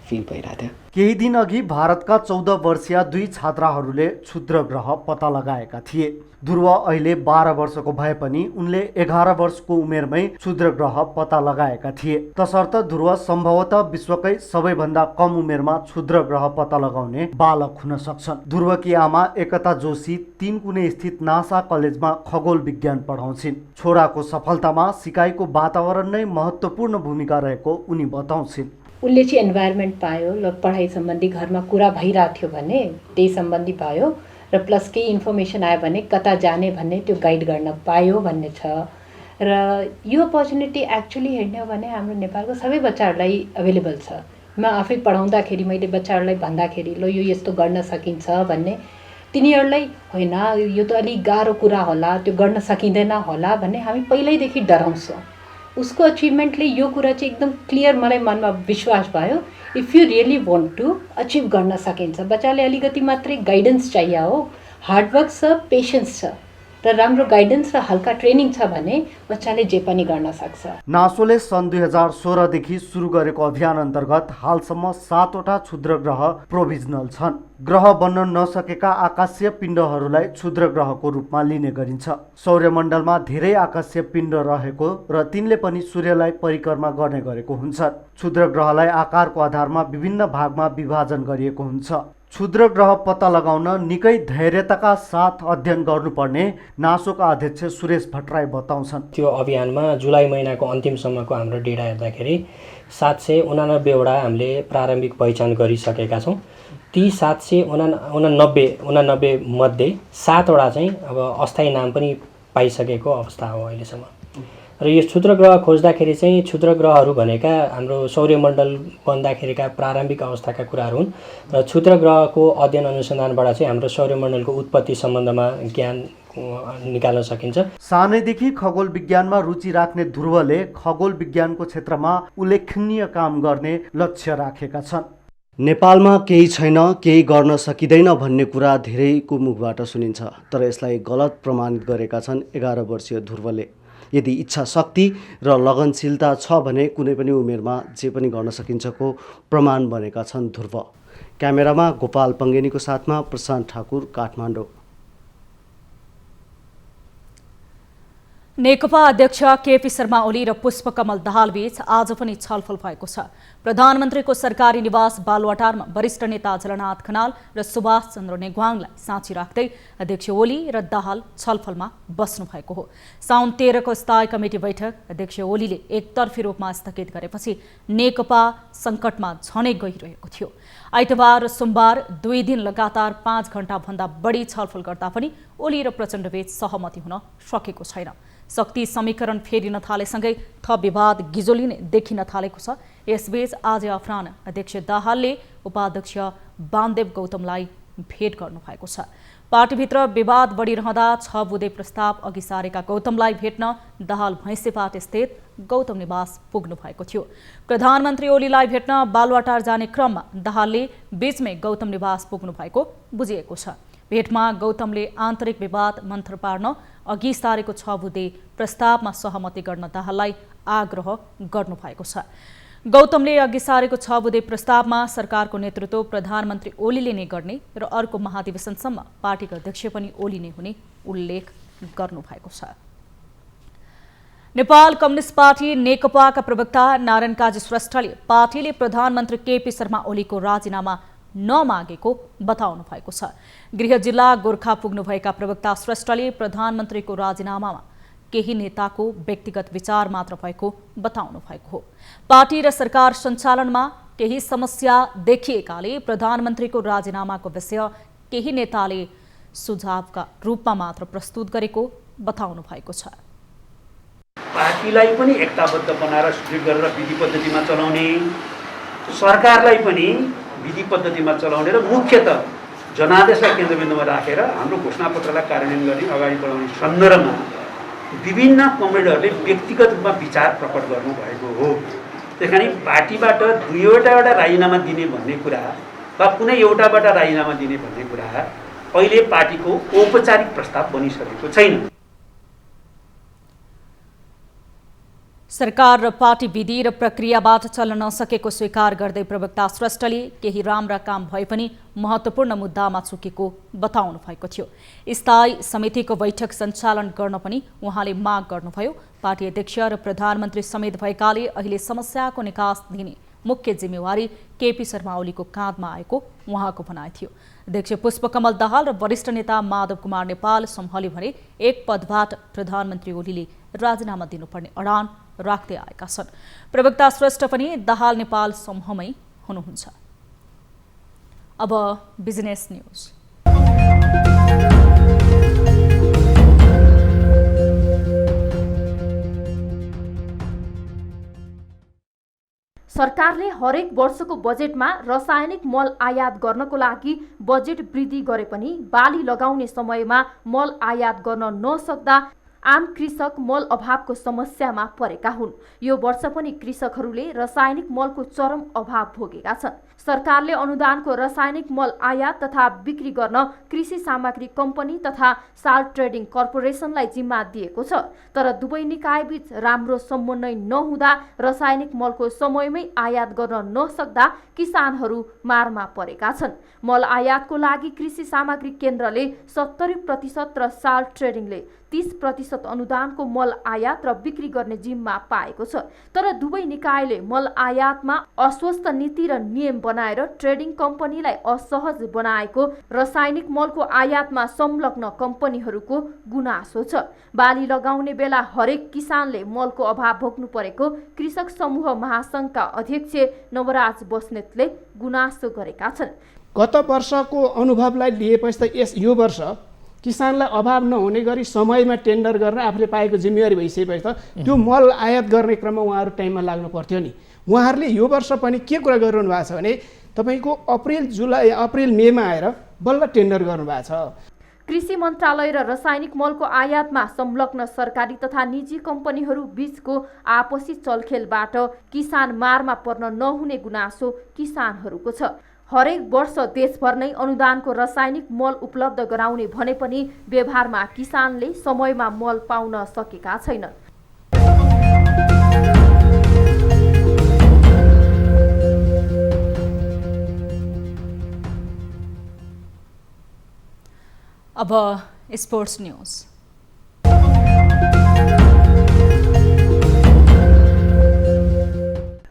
फिल भइरहेको थियो। केही दिन अघि भारतका 14 वर्षीय 2 छात्राहरूले क्षुद्र ग्रह पत्ता लगाएका थिए। ध्रुव अहिले 12 वर्षको भए पनि उनले 11 वर्षको उमेरमै क्षुद्र ग्रह पत्ता लगाएका थिए। तसर्थ ध्रुव सम्भवतः विश्वकै सबैभन्दा कम उमेरमा क्षुद्र ग्रह पत्ता लगाउने बालक हुन सक्छन्। ध्रुवकी आमा एकता जोशी 3 कुने स्थित नासा कलेजमा खगोल विज्ञान पढाउँछिन्। छोराको सफलतामा सिकाइको वातावरण नै महत्त्वपूर्ण भूमिका रहेको उनी बताउँछिन्। उसले चाहिँ इन्भाइरोमेन्ट पायो र पढाइ सम्बन्धी घरमा कुरा भइरहेको थियो भने त्यही सम्बन्धी पायो र प्लस केही इन्फर्मेसन आयो भने कता जाने भन्ने त्यो गाइड गर्न पायो भन्ने छ। र यो अपर्च्युनिटी एक्चुअली हेर्ने हो भने हाम्रो नेपालको सबै बच्चाहरूलाई अभाइलेबल छ। म आफै पढाउँदाखेरि मैले बच्चाहरूलाई भन्दाखेरि ल यो यस्तो गर्न सकिन्छ भन्ने, तिनीहरूलाई होइन यो त अलिक गाह्रो कुरा होला, त्यो गर्न सकिँदैन होला भन्ने हामी पहिल्यैदेखि डराउँछौँ। उसको अचिभमेन्टले यो कुरा चाहिँ एकदम क्लियर मलाई मनमा विश्वास भयो। If you really want to achieve गर्न सकिन्छ। बच्चाले अलिकति मात्रै गाइडेन्स चाहियो हो, हार्डवर्क छ, पेसेन्स छ। र राम्रो गाइडेन्स र हल्का ट्रेनिङ छ भने बच्चाले जे पनि गर्न सक्छ। नासोले सन् 2016 देखि सुरु गरेको अभियान अन्तर्गत हालसम्म 7 वटा क्षुद्र ग्रह प्रोभिजनल छन्। ग्रह बन्न नसकेका आकाशीय पिण्डहरूलाई क्षुद्र ग्रहको रूपमा लिने गरिन्छ। सौर्यमण्डलमा धेरै आकाशीय पिण्ड रहेको र तिनले पनि सूर्यलाई परिक्रमा गर्ने गरेको हुन्छन्। क्षुद्र ग्रहलाई आकारको आधारमा विभिन्न भागमा विभाजन गरिएको हुन्छ। क्षुद्र ग्रह पत्ता लगाउन निकै धैर्यताका साथ अध्ययन गर्नुपर्ने नासोका अध्यक्ष सुरेश भट्टराई बताउँछन्। त्यो अभियानमा जुलाई महिनाको अन्तिमसम्मको हाम्रो डेटा हेर्दाखेरि 789वटा हामीले प्रारम्भिक पहिचान गरिसकेका छौँ। ती 789 मध्ये 7 वटा चाहिँ अब अस्थायी नाम पनि पाइसकेको अवस्था हो अहिलेसम्म। र यो क्षुद्र ग्रह खोज्दाखेरि चाहिँ क्षुद्र ग्रहहरू भनेका हाम्रो सौर्यमण्डल बन्दाखेरिका प्रारम्भिक अवस्थाका कुराहरू हुन् र क्षुद्र ग्रहको अध्ययन अनुसन्धानबाट चाहिँ हाम्रो सौर्यमण्डलको उत्पत्ति सम्बन्धमा ज्ञान निकाल्न सकिन्छ। सानैदेखि खगोल विज्ञानमा रुचि राख्ने ध्रुवले खगोल विज्ञानको क्षेत्रमा उल्लेखनीय काम गर्ने लक्ष्य राखेका छन्। नेपालमा केही छैन, केही गर्न सकिँदैन भन्ने कुरा धेरैको मुखबाट सुनिन्छ, तर यसलाई गलत प्रमाणित गरेका छन् 11 वर्षीय ध्रुवले। यदि इच्छा शक्ति र लगनशीलता छ भने कुनै पनि उमेरमा जे पनि गर्न सकिन्छको प्रमाण बनेका छन् ध्रुव। क्यामेरामा गोपाल पङ्गेनीको साथमा प्रशान्त ठाकुर, काठमाडौँ। नेकपा अध्यक्ष केपी शर्मा ओली र पुष्पकमल दाहाल बीच आज पनि छलफल भएको छ। प्रधानमन्त्रीको सरकारी निवास बालुवाटारमा वरिष्ठ नेता झलनाथ खनाल र सुभाष चन्द्र नेगवाङलाई साँची राख्दै अध्यक्ष ओली र दाहाल छलफलमा बस्नु भएको हो। साउन 13 को स्थायी कमिटी बैठक अध्यक्ष ओलीले एकतर्फी रूपमा स्थगित गरेपछि नेकपा सङ्कटमा झनै गइरहेको थियो। आइतबार र सोमबार 2 दिन लगातार 5 घण्टाभन्दा बढी छलफल गर्दा पनि ओली र प्रचण्डबीच सहमति हुन सकेको छैन। शक्ति समीकरण फेरिन थालेसँगै थप विवाद गिजोलिने देखिन थालेको छ। यसबीच आज अपराह्न अध्यक्ष दाहालले उपाध्यक्ष वामदेव गौतमलाई भेट गर्नुभएको छ। पार्टीभित्र विवाद बढिरहँदा 6 बुँदे प्रस्ताव अघि सारेका गौतमलाई भेट्न दाहाल भैँसेपाट स्थित गौतम निवास पुग्नु भएको थियो। प्रधानमन्त्री ओलीलाई भेट्न बालुवाटार जाने क्रममा दाहालले बीचमै गौतम निवास पुग्नु भएको बुझिएको छ। भेटमा गौतमले आन्तरिक विवाद मन्थर पार्न अघि सारेको 6 बुँदे प्रस्तावमा सहमति गर्न दाहाललाई आग्रह गर्नुभएको छ। गौतमले अघि सारेको 6 बुँदे प्रस्तावमा सरकारको नेतृत्व प्रधानमन्त्री ओलीले नै गर्ने र अर्को महाधिवेशनसम्म पार्टीका अध्यक्ष पनि ओली नै हुने उल्लेख गर्नुभएको छ। नेपाल कम्युनिस्ट पार्टी नेकपाका प्रवक्ता नारायण काजी श्रेष्ठले पार्टीले प्रधानमन्त्री केपी शर्मा ओलीको राजीनामा नमागेको बताउनु भएको छ। गृह जिल्ला गोर्खा पुग्नुभएका प्रवक्ता श्रेष्ठले प्रधानमन्त्रीको राजीनामामा केही नेताको व्यक्तिगत विचार मात्र भएको बताउनु भएको हो। पार्टी र सरकार सञ्चालनमा केही समस्या देखिएकाले प्रधानमन्त्रीको राजीनामाको विषय केही नेताले सुझावका रूपमा मात्र प्रस्तुत गरेको बताउनु भएको छ। पार्टीलाई पनि एकताबद्ध बनाएर सुदृढ गरेर विधि पद्धतिमा चलाउने, सरकारलाई पनि विधि पद्धतिमा चलाउने र मुख्यतः जनादेशलाई केन्द्रबिन्दुमा राखेर हाम्रो घोषणापत्रलाई कार्यान्वयन गर्ने अगाडि बढाउने सन्दर्भमा विभिन्न कमरेडहरूले व्यक्तिगत रूपमा विचार प्रकट गर्नुभएको हो। त्यस कारण पार्टीबाट 2वटा राजीनामा दिने भन्ने कुरा वा कुनै एउटाबाट राजीनामा दिने भन्ने कुरा अहिले पार्टीको औपचारिक प्रस्ताव बनिसकेको छैन। सरकार र पार्टी विधि र प्रक्रियाबाट चल्न नसकेको स्वीकार गर्दै प्रवक्ता श्रेष्ठले केही राम्रा काम भए पनि महत्त्वपूर्ण मुद्दामा चुकेको बताउनु भएको थियो। स्थायी समितिको बैठक सञ्चालन गर्न पनि उहाँले माग गर्नुभयो। पार्टी अध्यक्ष र प्रधानमन्त्री समेत भएकाले अहिले समस्याको निकास दिने मुख्य जिम्मेवारी केपी शर्मा ओलीको काँधमा आएको उहाँको भनाइ थियो। अध्यक्ष पुष्पकमल दाहाल र वरिष्ठ नेता माधव कुमार नेपाल सम्हले भने एक पदबाट प्रधानमन्त्री ओलीले राजीनामा दिनुपर्ने अडान राख्दै आएका छन्। प्रवक्ता श्रेष्ठ पनि दाहाल नेपाल समूहमै हुनुहुन्छ। अब बिजनेस न्यूज। सरकारले हरेक वर्षको बजेटमा रासायनिक मल आयात गर्नको लागि बजेट वृद्धि गरे पनि बाली लगाउने समयमा मल आयात गर्न नसक्दा आम कृषक मल अभावको समस्यामा परेका हुन्। यो वर्ष पनि कृषकहरूले रासायनिक मलको चरम अभाव भोगेका छन्। सरकारले अनुदानको रासायनिक मल आयात तथा बिक्री गर्न कृषि सामग्री कम्पनी तथा साल्ट ट्रेडिङ कर्पोरेसनलाई जिम्मा दिएको छ। तर दुवै निकायबीच राम्रो समन्वय नहुँदा रासायनिक मलको समयमै आयात गर्न नसक्दा किसानहरू मारमा परेका छन्। मल आयातको लागि कृषि सामग्री केन्द्रले 70% र साल्ट ट्रेडिङले 30% अनुदानको मल आयात र बिक्री गर्ने जिम्मा पाएको छ। तर दुवै निकायले मल आयातमा अस्वस्थ नीति र नियम बनाएर ट्रेडिङ कम्पनीलाई असहज बनाएको रासायनिक मलको आयातमा संलग्न कम्पनीहरूको गुनासो छ। बाली लगाउने बेला हरेक किसानले मलको अभाव भोग्नु परेको कृषक समूह महासंघका अध्यक्ष नवराज बस्नेतले गुनासो गरेका छन्। गत वर्षको अनुभवलाई लिएपछि यो वर्ष किसानलाई अभाव नहुने गरी समयमा टेन्डर गरेर आफूले पाएको जिम्मेवारी भइसकेपछि त त्यो मल आयात गर्ने क्रममा उहाँहरू टाइममा लाग्नु पर्थ्यो नि। उहाँहरूले यो वर्ष पनि के कुरा गरिरहनु भएको छ भने तपाईँको अप्रिल मेमा आएर बल्ल टेन्डर गर्नुभएको छ। कृषि मन्त्रालय र रासायनिक मलको आयातमा संलग्न सरकारी तथा निजी कम्पनीहरू बीचको आपसी चलखेलबाट किसान मारमा पर्न नहुने गुनासो किसानहरूको छ। हरेक वर्ष देशभर नै अनुदानको रासायनिक मल उपलब्ध गराउने भने पनि व्यवहारमा किसानले समयमा मल पाउन सकेका छैनन्। अब स्पोर्ट्स न्यूज।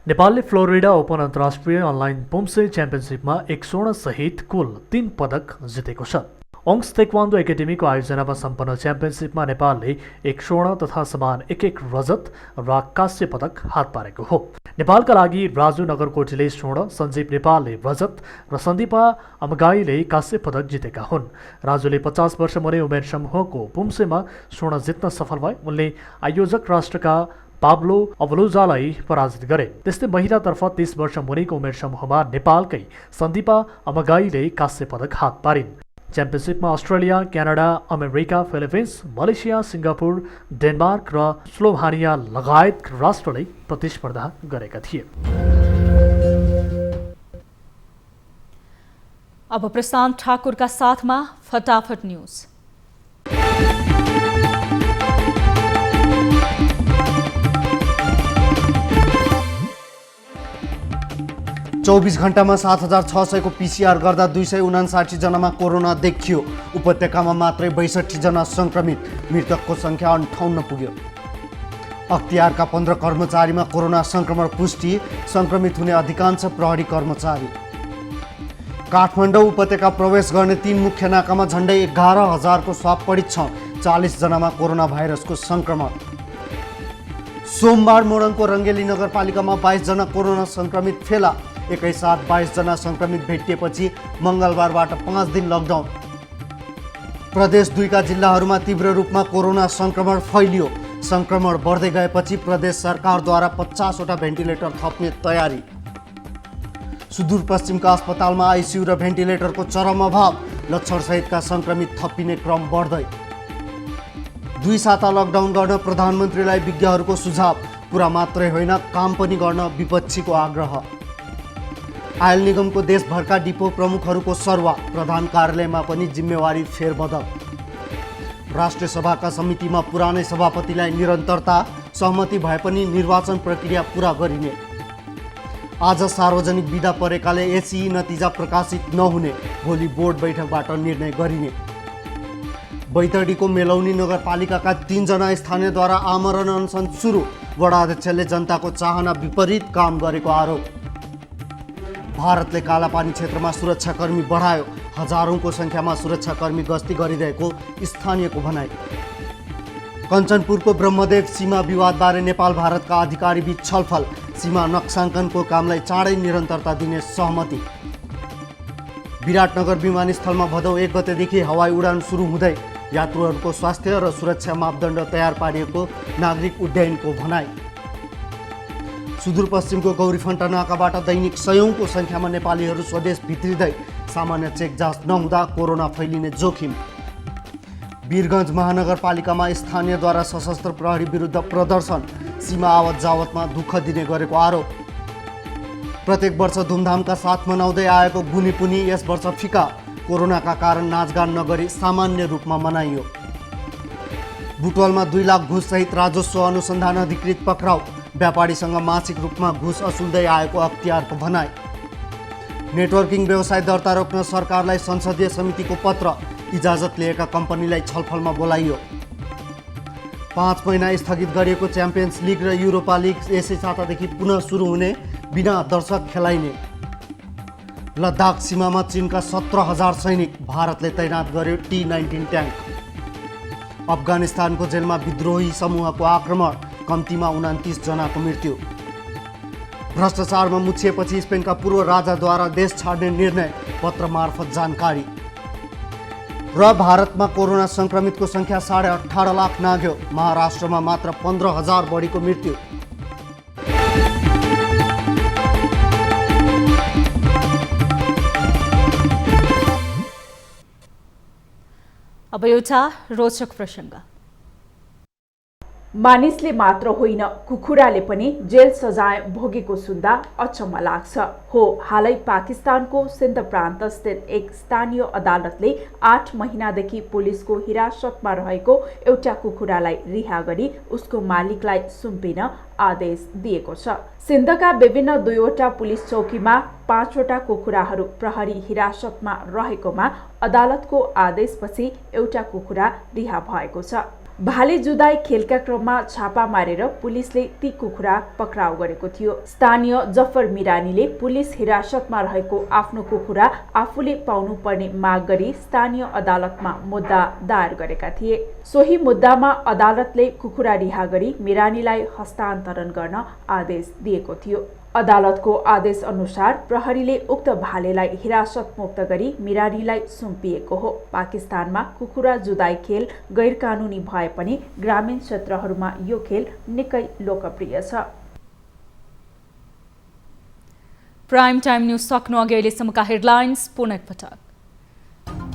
नेपालले फ्लोरिडा ओपन अन्तर्राष्ट्रिय अनलाइन पुम्से च्याम्पियनसिपमा 1 स्वर्ण सहित कुल 3 पदक जितेको छ। ओङ्स ताइक्वान्डो एकाडेमीको आयोजनामा सम्पन्न च्याम्पियनसिपमा नेपालले 1 स्वर्ण तथा समान 1 रजत र कांस्य पदक हात पारेको हो। नेपालका लागि राजु नगरकोटीले स्वर्ण, सञ्जीव नेपालले रजत र सन्दीपा अमगाईले कांस्य पदक जितेका हुन्। राजुले 50 वर्ष मुनि उमेर समूहको पुम्सेमा स्वर्ण जित्न सफल भए। उनले आयोजक राष्ट्रका पाब्लो अवलुजालाई पराजित गरे। त्यस्तै महिलातर्फ 30 वर्ष मुनिको उमेर समूहमा नेपालकै सन्दीपा अमगाईले कांस्य पदक हात पारिन्। च्याम्पियनसिपमा Australia, Canada, America, Philippines, Malaysia, Singapore, Denmark र स्लोभानिया लगायत राष्ट्रले प्रतिस्पर्धा गरेका थिए। अब प्रशान्त ठाकुरका साथमा फटाफट न्यूज। 24 घण्टामा 7,600 को PCR गर्दा 259 जनामा कोरोना देखियो। उपत्यकामा मात्रै 62 जना संक्रमित, मृतकको संख्या 58 पुग्यो। अख्तियारका 15 कर्मचारीमा कोरोना संक्रमण पुष्टि, संक्रमित हुने अधिकांश प्रहरी कर्मचारी। काठमाडौँ उपत्यका प्रवेश गर्ने 3 मुख्य नाकामा झण्डै 11,000 को स्वाब परीक्षण, 40 जनामा कोरोना भाइरसको संक्रमण। सोमबार मोरङको रङ्गेली नगरपालिकामा 22 जना कोरोना संक्रमित फेला। एकैसाथ 22 जना संक्रमित भेटिएपछि मंगलबारबाट 5 दिन लकडाउन। प्रदेश 2 का जिल्लाहरूमा तीव्र रूपमा कोरोना संक्रमण फैलियो। संक्रमण बढ्दै गएपछि प्रदेश सरकारद्वारा 50 वटा भेन्टिलेटर थप्ने तयारी। सुदूरपश्चिमका अस्पतालमा आइसियु र भेन्टिलेटरको चरम अभाव, लक्षणसहितका संक्रमित थपिने क्रम बढ्दै। 2 साता लकडाउन गर्न प्रधानमन्त्रीलाई विज्ञहरूको सुझाव, पुरा मात्रै होइन काम पनि गर्न विपक्षीको आग्रह। आयल निगमको देशभरका डिपो प्रमुखहरूको सर्वा, प्रधान कार्यालयमा पनि जिम्मेवारी फेरबदल। राष्ट्रिय सभाका समितिमा पुरानै सभापतिलाई निरन्तरता, सहमति भए पनि निर्वाचन प्रक्रिया पुरा गरिने। आज सार्वजनिक बिदा परेकाले एसई नतिजा प्रकाशित नहुने, भोलि बोर्ड बैठकबाट निर्णय गरिने। बैतडीको मेलौनी नगरपालिकाका 3 जना स्थानीयद्वारा आमरण अनसन सुरु, वडा अध्यक्षले जनताको चाहना विपरीत काम गरेको आरोप। भारतले कालापानी क्षेत्रमा सुरक्षाकर्मी बढायो, हजारौंको संख्यामा सुरक्षाकर्मी गस्ती गरिरहेको स्थानीयको भनाइ। कञ्चनपुरको ब्रह्मदेव सीमा विवादबारे नेपाल भारतका अधिकारीबीच छलफल, सीमा नक्साङ्कनको कामलाई चाँडै निरन्तरता दिने सहमति। विराटनगर विमानस्थलमा भदौ 1 गतेदेखि हवाई उडान सुरु हुँदै यात्रुहरूको स्वास्थ्य र सुरक्षा मापदण्ड तयार पारिएको नागरिक उड्डयनको भनाइ। सुदूरपश्चिमको गौरीफन्टा नाकाबाट दैनिक सयौंको संख्यामा नेपालीहरू स्वदेश भित्रिँदै, सामान्य चेक जाँच नहुँदा कोरोना फैलिने जोखिम। वीरगञ्ज महानगरपालिकामा स्थानीयद्वारा सशस्त्र प्रहरी विरुद्ध प्रदर्शन, सीमा आवत जावतमा दुःख दिने गरेको आरोप। प्रत्येक वर्ष धुमधामका साथ मनाउँदै आएको गुनी पुनी यस वर्ष फिका। कोरोनाका कारण नाचगान नगरी सामान्य रूपमा मनाइयो। बुटवलमा 2 लाख घुससहित राजस्व अनुसन्धान अधिकृत पक्राउ। व्यापारीसँग मासिक रूपमा घुस असुल्दै आएको अख्तियारको भनाइ। नेटवर्किङ व्यवसाय दर्ता रोक्न सरकारलाई संसदीय समितिको पत्र। इजाजत लिएका कम्पनीलाई छलफलमा बोलाइयो। 5 महिना स्थगित गरिएको च्याम्पियन्स लिग र युरोपा लिग यसै सातादेखि पुनः सुरु हुने, बिना दर्शक खेलाइने। लद्दाख सीमामा चीनका 17,000 सैनिक। भारतले तैनात गर्यो T-19 ट्याङ्क। अफगानिस्तानको जेलमा विद्रोही समूहको आक्रमण, कम्तीमा 29 जनाको मृत्यु। भ्रष्टाचारमा मुछिएपछि स्पेनका पूर्व राजाद्वारा देश छाड्ने निर्णय, पत्र मार्फत जानकारी। र भारतमा कोरोना संक्रमितको संख्या 18.5 लाख नाग्यो। महाराष्ट्रमा मात्र 15,000 बढीको मृत्यु। अब एउटा रोचक प्रसङ्ग। मानिसले मात्र होइन, कुखुराले पनि जेल सजाय भोगेको सुन्दा अचम्म लाग्छ। हो, हालै पाकिस्तानको सिन्ध प्रान्तस्थित एक स्थानीय अदालतले 8 महिनादेखि पुलिसको हिरासतमा रहेको एउटा कुखुरालाई रिहा गरी उसको मालिकलाई सुम्पिन आदेश दिएको छ। सिन्धका विभिन्न 2वटा पुलिस चौकीमा 5वटा कुखुराहरू प्रहरी हिरासतमा रहेकोमा अदालतको आदेशपछि एउटा कुखुरा रिहा भएको छ। भाले जुधाई खेलका क्रममा छापा मारेर पुलिसले ती कुखुरा पक्राउ गरेको थियो। स्थानीय जफर मिरानीले पुलिस हिरासतमा रहेको आफ्नो कुखुरा आफूले पाउनुपर्ने माग गरी स्थानीय अदालतमा मुद्दा दायर गरेका थिए। सोही मुद्दामा अदालतले कुखुरा रिहा गरी मिरानीलाई हस्तान्तरण गर्न आदेश दिएको थियो। अदालतको आदेश अनुसार प्रहरीले उक्त भालेलाई हिरासत मुक्त गरी मिरानीलाई सुम्पिएको हो। पाकिस्तानमा कुखुरा जुधाई खेल गैर कानुनी भए पनि ग्रामीण क्षेत्रहरूमा यो खेल निकै लोकप्रिय छ। प्राइम टाइम न्यूज सक्नु अघि अहिलेसम्मका हेडलाइन्स पुनः एकपटक।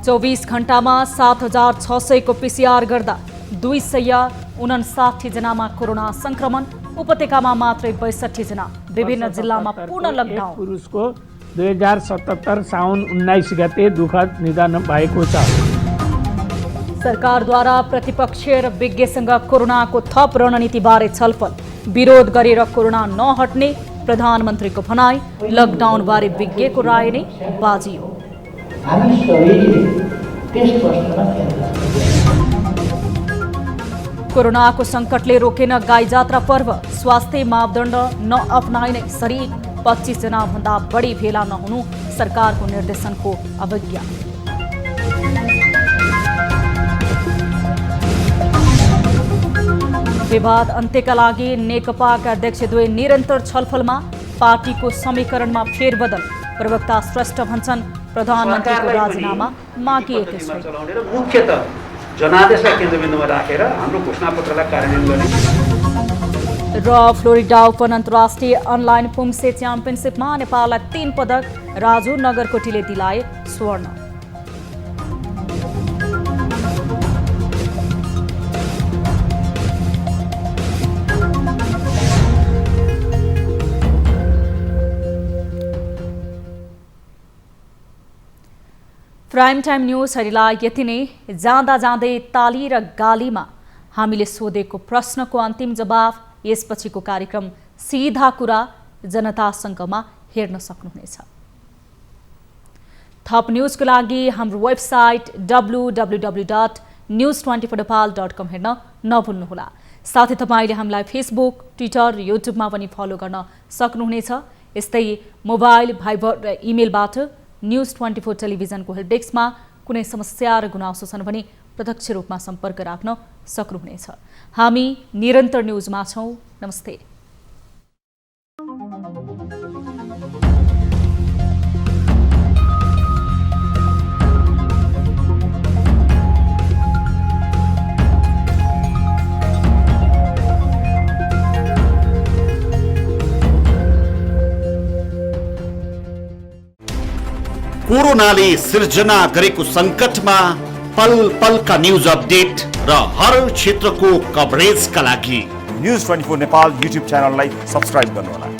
24 घण्टामा 7,600 को PCR गर्दा 259 जनामा कोरोना संक्रमण। उपत्यकामा मात्रै 62 जना। विभिन्न जिल्लामा पूर्ण लकडाउन। पुरुषको 2077 साउन 19 गते दुःखद निधन भएको छ। सरकारद्वारा प्रतिपक्षीय र विज्ञसँग कोरोनाको थप रणनीतिबारे छलफल। विरोध गरेर कोरोना नहट्ने प्रधानमन्त्रीको भनाई। लकडाउनबारे विज्ञको राय नै बाजियो। हामी सबैले त्यस प्रश्नमा कोरोनाको संकटले रोकेन गाई जात्रा पर्व। स्वास्थ्य मापदण्ड नअपनाइने सरी 25 जनाभन्दा बढी भेला नहुनु सरकारको निर्देशनको अवज्ञा। विवाद अन्त्यका लागि नेकपाका अध्यक्षद्वय निरन्तर छलफलमा। पार्टीको समीकरणमा फेरबदल। प्रवक्ता श्रेष्ठ भन्छन् प्रधानमन्त्रीको राजीनामा मागिएको छ। मुख्यतः जनादेशलाई केन्द्रबिन्दुमा राखेर हाम्रो घोषणापत्रलाई कार्यान्वयन गर्ने। र फ्लोरिडा ओपन अन्तर्राष्ट्रिय अनलाइन पुम्से च्याम्पियनसिपमा नेपाललाई 3 पदक। राजु नगरकोटीले दिलाए स्वर्ण। प्राइम टाइम न्युजहरूलाई यति नै। जाँदा जाँदै ताली र गालीमा हामीले सोधेको प्रश्नको अन्तिम जवाफ यसपछिको कार्यक्रम सीधा कुरा जनतासँगमा हेर्न सक्नुहुनेछ। थप न्युजको लागि हाम्रो वेबसाइट www.news24nepal.com हेर्न नभुल्नुहोला। साथै तपाईले हामीलाई फेसबुक, ट्विटर र युट्युबमा पनि फलो गर्न सक्नुहुनेछ। यस्तै मोबाइल, भाइबर र इमेलबाट News24 टेलिभिजनको हेल्प डेस्कमा कुनै समस्या र गुनासो छन् भने प्रत्यक्ष रूपमा सम्पर्क राख्न सक्नुहुनेछ। हामी निरन्तर न्युजमा छौं। नमस्ते। कोरोनाले सिर्जना गरेको संकटमा पल पलका न्यूज अपडेट र हर क्षेत्रको कभरेजका लागि News24 नेपाल युट्युब च्यानललाई सब्स्क्राइब गर्नुहोला।